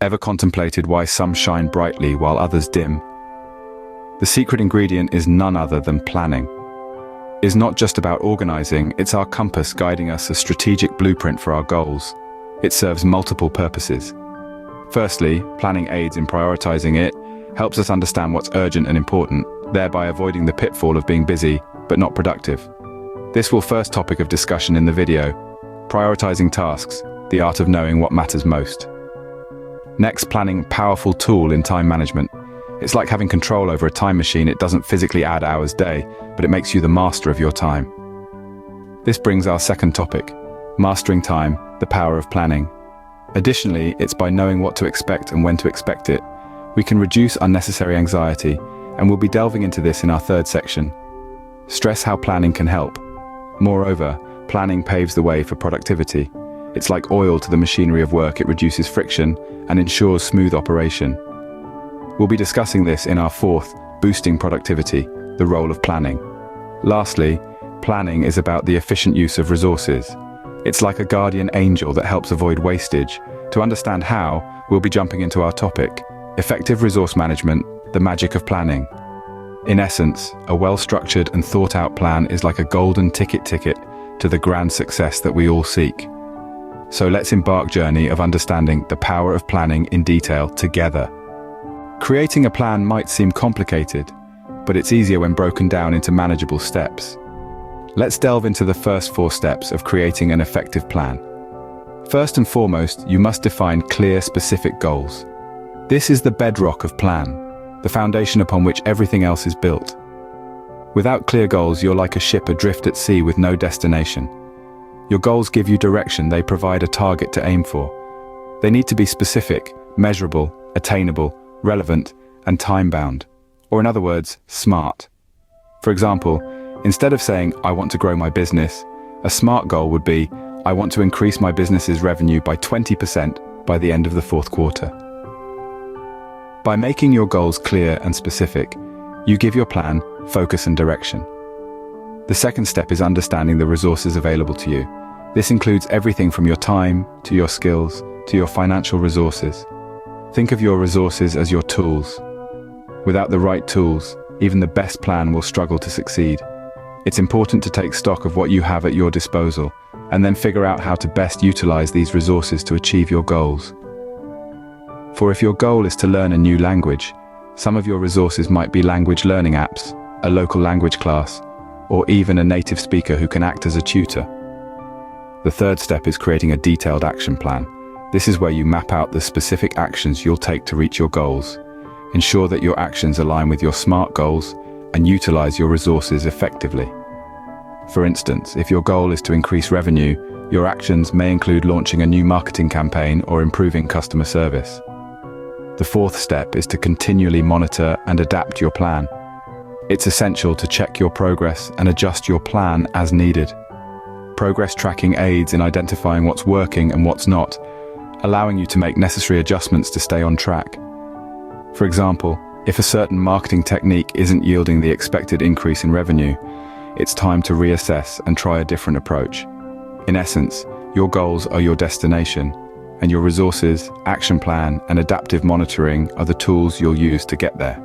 Ever contemplated why some shine brightly while others dim? The secret ingredient is none other than planning. It's not just about organizing, it's our compass guiding us, a strategic blueprint for our goals. It serves multiple purposes. Firstly, planning aids in prioritizing. It helps us understand what's urgent and important, thereby avoiding the pitfall of being busy but not productive. This will first topic of discussion in the video: prioritizing tasks, the art of knowing what matters most. Next, planning, powerful tool in time management. It's like having control over a time machine. It doesn't physically add hours a day, but it makes you the master of your time. This brings our second topic: mastering time, the power of planning. Additionally, it's by knowing what to expect and when to expect it, we can reduce unnecessary anxiety, and we'll be delving into this in our third section. Stress how planning can help. Moreover, planning paves the way for productivity. It's like oil to the machinery of work. It reduces friction and ensures smooth operation. We'll be discussing this in our fourth, boosting productivity, the role of planning. Lastly, planning is about the efficient use of resources. It's like a guardian angel that helps avoid wastage. To understand how, we'll be jumping into our topic: effective resource management, the magic of planning. In essence, a well-structured and thought-out plan is like a golden ticket to the grand success that we all seek. So let's embark journey of understanding the power of planning in detail together. Creating a plan might seem complicated, but it's easier when broken down into manageable steps. Let's delve into the first 4 steps of creating an effective plan. First and foremost, you must define clear, specific goals. This is the bedrock of plan, the foundation upon which everything else is built. Without clear goals, you're like a ship adrift at sea with no destination. Your goals give you direction. They provide a target to aim for. They need to be specific, measurable, attainable, relevant, and time-bound. Or in other words, smart. For example, instead of saying, "I want to grow my business," a smart goal would be, "I want to increase my business's revenue by 20% by the end of the 4th quarter." By making your goals clear and specific, you give your plan focus and direction. The second step is understanding the resources available to you. This includes everything from your time, to your skills, to your financial resources. Think of your resources as your tools. Without the right tools, even the best plan will struggle to succeed. It's important to take stock of what you have at your disposal, and then figure out how to best utilize these resources to achieve your goals. For if your goal is to learn a new language, some of your resources might be language learning apps, a local language class, or even a native speaker who can act as a tutor. The third step is creating a detailed action plan. This is where you map out the specific actions you'll take to reach your goals. Ensure that your actions align with your SMART goals and utilize your resources effectively. For instance, if your goal is to increase revenue, your actions may include launching a new marketing campaign or improving customer service. The fourth step is to continually monitor and adapt your plan. It's essential to check your progress and adjust your plan as needed. Progress tracking aids in identifying what's working and what's not, allowing you to make necessary adjustments to stay on track. For example, if a certain marketing technique isn't yielding the expected increase in revenue, it's time to reassess and try a different approach. In essence, your goals are your destination, and your resources, action plan, and adaptive monitoring are the tools you'll use to get there.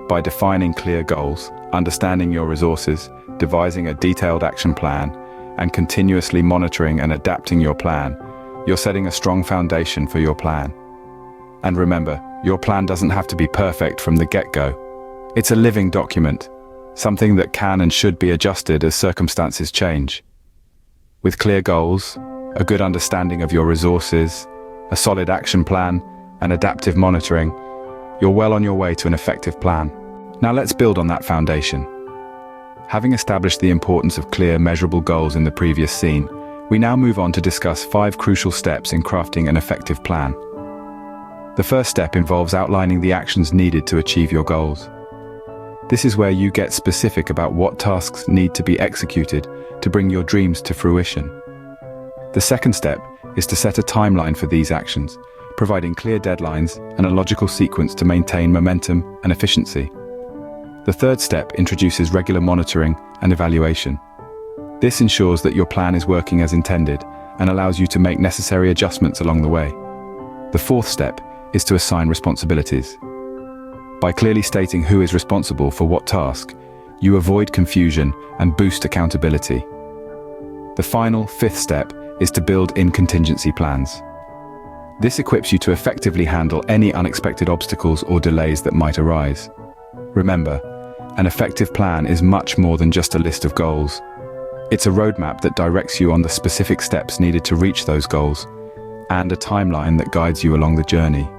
By defining clear goals, understanding your resources, devising a detailed action plan, and continuously monitoring and adapting your plan, you're setting a strong foundation for your plan. And remember, your plan doesn't have to be perfect from the get-go. It's a living document, something that can and should be adjusted as circumstances change. With clear goals, a good understanding of your resources, a solid action plan, and adaptive monitoring, you're well on your way to an effective plan. Now let's build on that foundation. Having established the importance of clear, measurable goals in the previous scene, we now move on to discuss 5 crucial steps in crafting an effective plan. The first step involves outlining the actions needed to achieve your goals. This is where you get specific about what tasks need to be executed to bring your dreams to fruition. The second step is to set a timeline for these actions, providing clear deadlines and a logical sequence to maintain momentum and efficiency. The third step introduces regular monitoring and evaluation. This ensures that your plan is working as intended and allows you to make necessary adjustments along the way. The fourth step is to assign responsibilities. By clearly stating who is responsible for what task, you avoid confusion and boost accountability. The final, fifth step is to build in contingency plans. This equips you to effectively handle any unexpected obstacles or delays that might arise. Remember, an effective plan is much more than just a list of goals. It's a roadmap that directs you on the specific steps needed to reach those goals, and a timeline that guides you along the journey.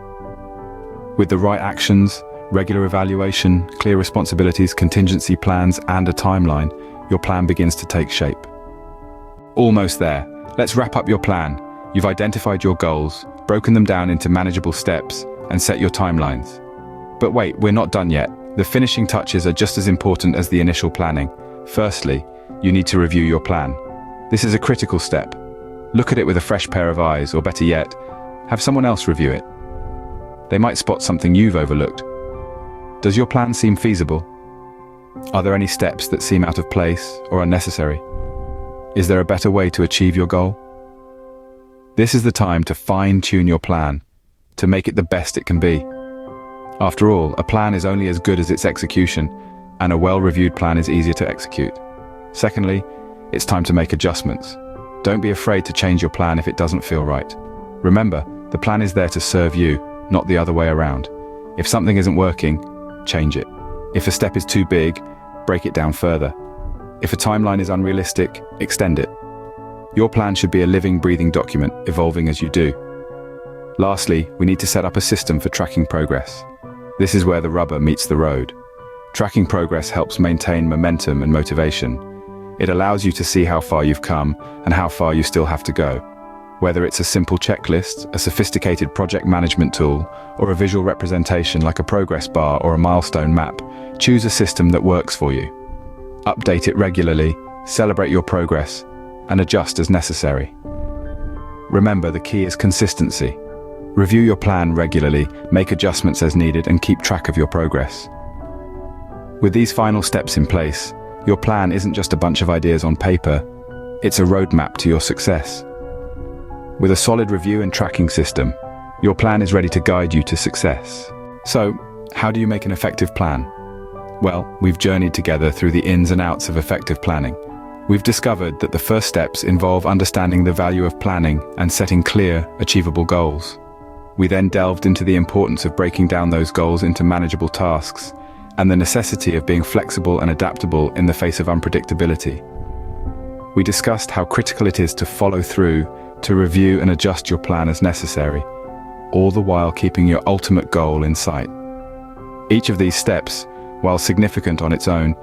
With the right actions, regular evaluation, clear responsibilities, contingency plans, and a timeline, your plan begins to take shape. Almost there. Let's wrap up your plan. You've identified your goals, broken them down into manageable steps, and set your timelines. But wait, we're not done yet. The finishing touches are just as important as the initial planning. Firstly, you need to review your plan. This is a critical step. Look at it with a fresh pair of eyes, or better yet, have someone else review it. They might spot something you've overlooked. Does your plan seem feasible? Are there any steps that seem out of place or unnecessary? Is there a better way to achieve your goal? This is the time to fine-tune your plan, to make it the best it can be. After all, a plan is only as good as its execution, and a well-reviewed plan is easier to execute. Secondly, it's time to make adjustments. Don't be afraid to change your plan if it doesn't feel right. Remember, the plan is there to serve you, not the other way around. If something isn't working, change it. If a step is too big, break it down further. If a timeline is unrealistic, extend it. Your plan should be a living, breathing document, evolving as you do. Lastly, we need to set up a system for tracking progress. This is where the rubber meets the road. Tracking progress helps maintain momentum and motivation. It allows you to see how far you've come and how far you still have to go. Whether it's a simple checklist, a sophisticated project management tool, or a visual representation like a progress bar or a milestone map, choose a system that works for you. Update it regularly, celebrate your progress, and adjust as necessary. Remember, the key is consistency. Review your plan regularly, make adjustments as needed, and keep track of your progress. With these final steps in place, your plan isn't just a bunch of ideas on paper, it's a roadmap to your success. With a solid review and tracking system, your plan is ready to guide you to success. So, how do you make an effective plan? Well, we've journeyed together through the ins and outs of effective planning. We've discovered that the first steps involve understanding the value of planning and setting clear, achievable goals. We then delved into the importance of breaking down those goals into manageable tasks and the necessity of being flexible and adaptable in the face of unpredictability. We discussed how critical it is to follow through, to review and adjust your plan as necessary, all the while keeping your ultimate goal in sight. Each of these steps, while significant on its own,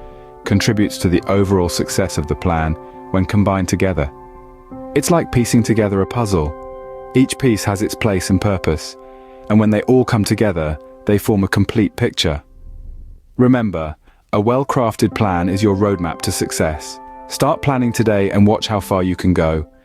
contributes to the overall success of the plan when combined together. It's like piecing together a puzzle. Each piece has its place and purpose, and when they all come together, they form a complete picture. Remember, a well-crafted plan is your roadmap to success. Start planning today and watch how far you can go.